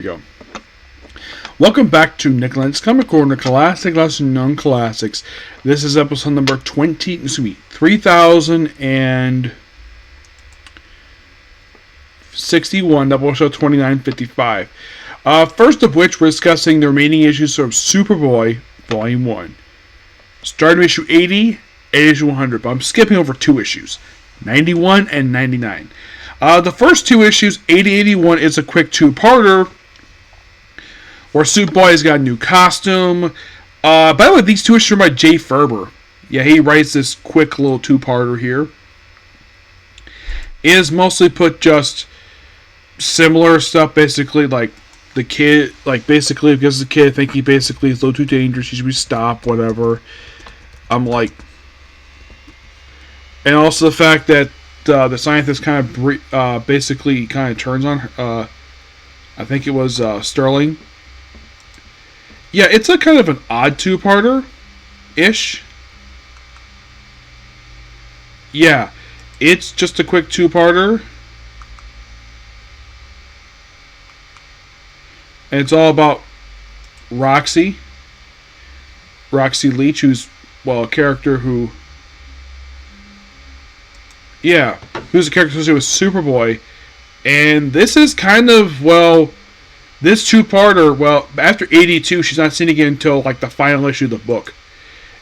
Go. Welcome back to Nick Lenz Comic Corner, Classic Lesser Known Classics. This is episode number 3061, Doubleshot 2955. First of which, we're discussing the remaining issues of Superboy, Volume 1. Starting with issue 80 and issue 100, but I'm skipping over two issues, 91 and 99. The first two issues, 80-81, is a quick two-parter, where Superboy's got a new costume. By the way, these two issues are by Jay Ferber. Yeah, he writes this quick little two-parter here. It is mostly put just similar stuff, basically, like the kid, basically, because the kid, I think he basically is a little too dangerous, he should be stopped, whatever. I'm like... And also the fact that the scientist kind of basically kind of turns on her, I think it was Sterling. Yeah, it's a kind of an odd two-parter-ish. Yeah, it's just a quick two-parter. And it's all about Roxy Leach, who's, well, a character who... Yeah, who's a character associated with Superboy. And this is kind of, well... This two-parter, well, after 82, she's not seen again until, like, the final issue of the book.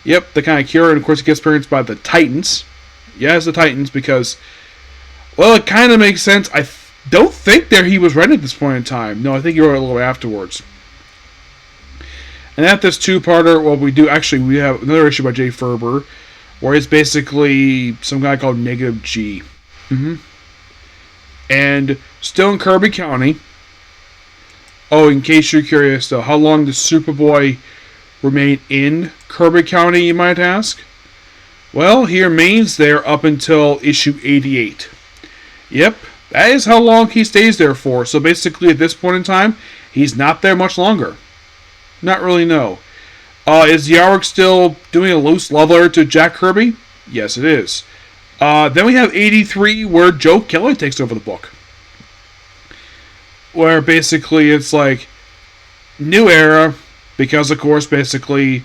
Yep, the kind of cure, and of course it gets experienced by the Titans. Yes, the Titans, because, well, it kind of makes sense. I don't think that he was writing at this point in time. No, I think he wrote a little afterwards. And at this two-parter, well, we have another issue by Jay Ferber, where it's basically some guy called Negative G. And still in Kirby County. Oh, in case you're curious, though, how long does Superboy remain in Kirby County, you might ask? Well, he remains there up until issue 88. Yep, that is how long he stays there for. So basically, at this point in time, he's not there much longer. Not really, no. Is Yarrick still doing a loose leveler to Jack Kirby? Yes, it is. Then we have 83, where Joe Kelly takes over the book. Where basically it's like new era, because of course basically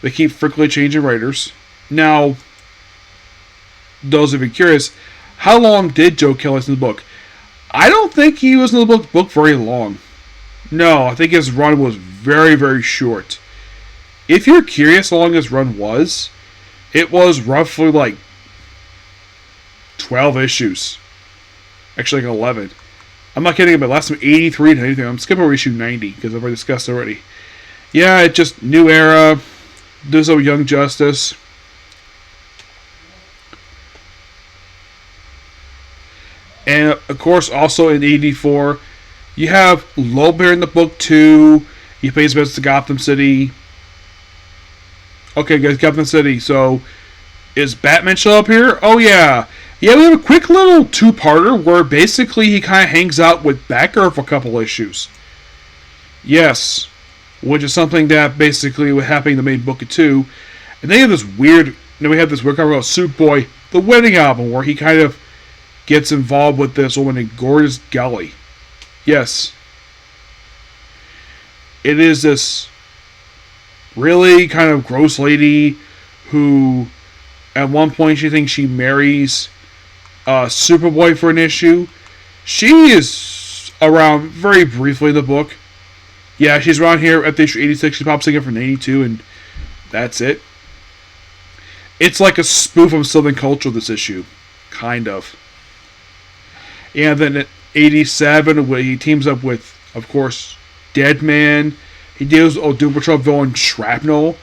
they keep frequently changing writers. Now, those of you curious, how long did Joe Kelly in the book? I don't think he was in the book very long. No, I think his run was very, very short. If you're curious how long his run was, it was roughly like 12 issues. Actually like 11. I'm not kidding, but last time 83 to anything. I'm skipping over issue 90 because I've already discussed already. Yeah, it's just new era. There's a Young Justice. And of course, also in 84, you have Lowbear in the book too. He plays visits to Gotham City. Okay, guys, Gotham City. So, is Batman show up here? Oh yeah. Yeah, we have a quick little two-parter where basically he kind of hangs out with Batgirl for a couple issues. Yes, which is something that basically was happening in the main book of 2. And then we have this weird cover about Superboy, the wedding album, where he kind of gets involved with this woman named Gorgeous Gully. Yes. It is this really kind of gross lady who, at one point, she thinks she marries Superboy for an issue. She is around very briefly in the book. Yeah, she's around here at the issue 86. She pops again from 82, and that's it. It's like a spoof of Southern culture, this issue. Kind of. And then at 87, where he teams up with, of course, Deadman. He deals with Doom Patrol villain Shrapnel.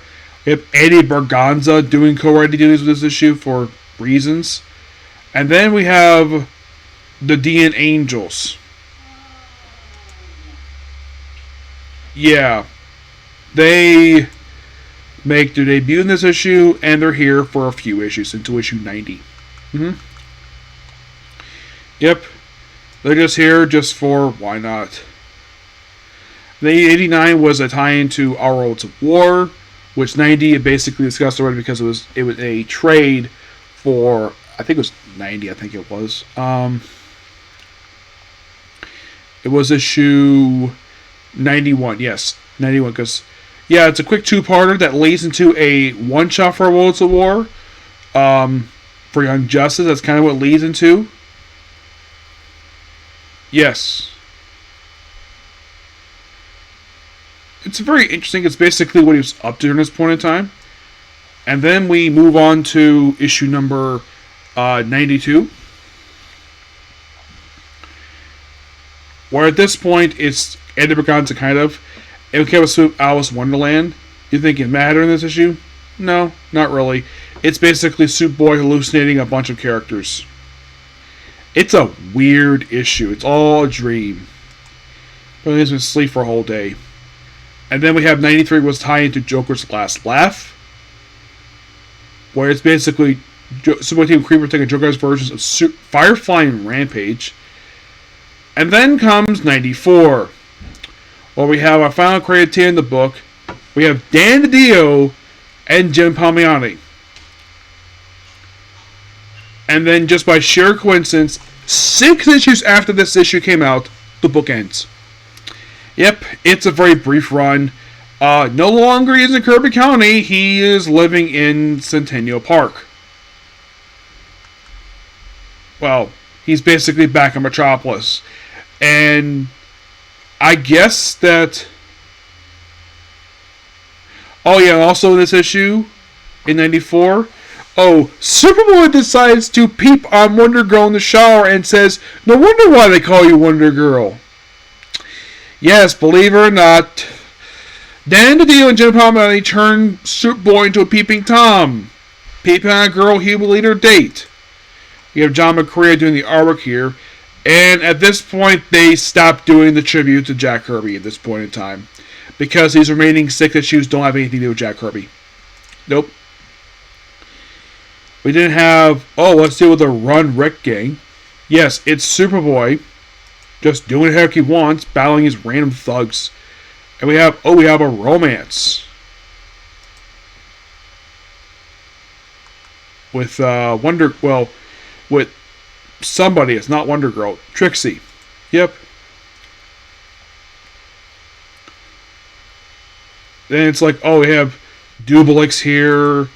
We have Eddie Berganza doing co-writing duties with this issue for reasons. And then we have the DN Angels. Yeah. They make their debut in this issue, and they're here for a few issues until issue 90. Yep. They're just here just for why not. The 89 was a tie-in to Our Worlds of War, which 90 basically discussed already because it was a trade for, I think it was 90, I think it was. It was issue 91, yes. 91, because, yeah, it's a quick two-parter that leads into a one-shot for Worlds of War. For Young Justice, that's kind of what it leads into. Yes. It's very interesting. It's basically what he was up to during this point in time. And then we move on to issue number 92. Where at this point, it's ended begun to kind of... It became a Alice Wonderland. You think it mattered in this issue? No, not really. It's basically Superboy hallucinating a bunch of characters. It's a weird issue. It's all a dream. But he's been asleep for a whole day. And then we have 93 was tied into Joker's Last Laugh. Where it's basically Superboy Team Creeper taking Joker's versions of Firefly and Rampage. And then comes 94. Where we have our final creative team in the book. We have Dan DiDio and Jim Palmiotti. And then just by sheer coincidence, 6 issues after this issue came out, the book ends. Yep, it's a very brief run. No longer is in Kirby County. He is living in Centennial Park. Well, he's basically back in Metropolis. And I guess that... Oh yeah, also in this issue, in 94... Oh, Superboy decides to peep on Wonder Girl in the shower and says, "No wonder why they call you Wonder Girl." Yes, believe it or not, Dan DiDio and Jim Palmiotti turn Superboy into a peeping Tom. Peeping on a girl he will later date. We have John McCrea doing the artwork here. And at this point, they stop doing the tribute to Jack Kirby at this point in time. Because these remaining 6 issues don't have anything to do with Jack Kirby. Nope. We didn't have... Oh, let's deal with the Run Wreck Gang. Yes, it's Superboy. Just doing the heck he wants. Battling his random thugs. And we have... Oh, we have a romance. With Wonder... Well, with somebody. It's not Wonder Girl. Trixie. Yep. Then it's like... Oh, we have Doubleshot here...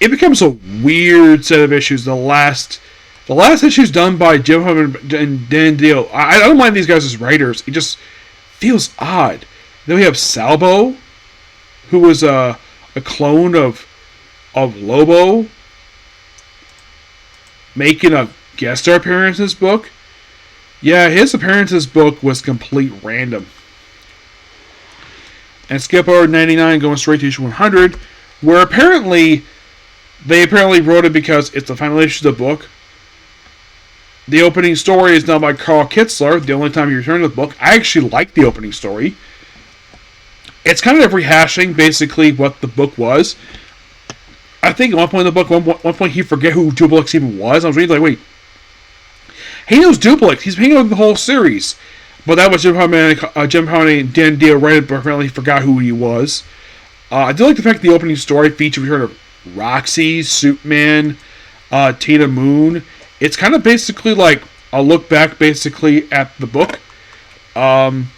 It becomes a weird set of issues. The last issue's done by Jim Hum and Dan DiDio. I don't mind these guys as writers. It just feels odd. Then we have Salvo, who was a clone of Lobo, making a guest star appearance in this book. Yeah, his appearance in this book was complete random. And skip over 99, going straight to issue 100, where they apparently wrote it because it's the final issue of the book. The opening story is done by Carl Kitzler, the only time he returned to the book. I actually like the opening story. It's kind of rehashing, basically, what the book was. I think at one point in the book, one point he forget who Doubleshot even was. I was reading like, wait. He knows Doubleshot. He's been on the whole series. But that was Jim Palmiotti and Dan DiDio right, but apparently he forgot who he was. I do like the fact that the opening story featured return of Roxy, Superman, Tina Moon. It's kind of basically like a look back basically at the book. And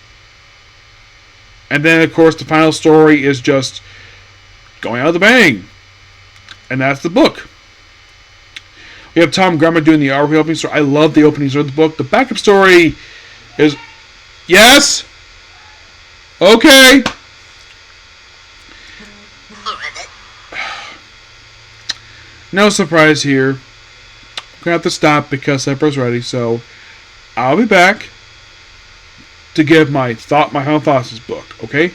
then, of course, the final story is just going out of the bang. And that's the book. We have Tom Grummer doing the opening story. I love the opening story of the book. The backup story is... Yes? Okay. No surprise here. I'm gonna have to stop because Sepper's ready, so I'll be back to give my final thoughts on this book, okay?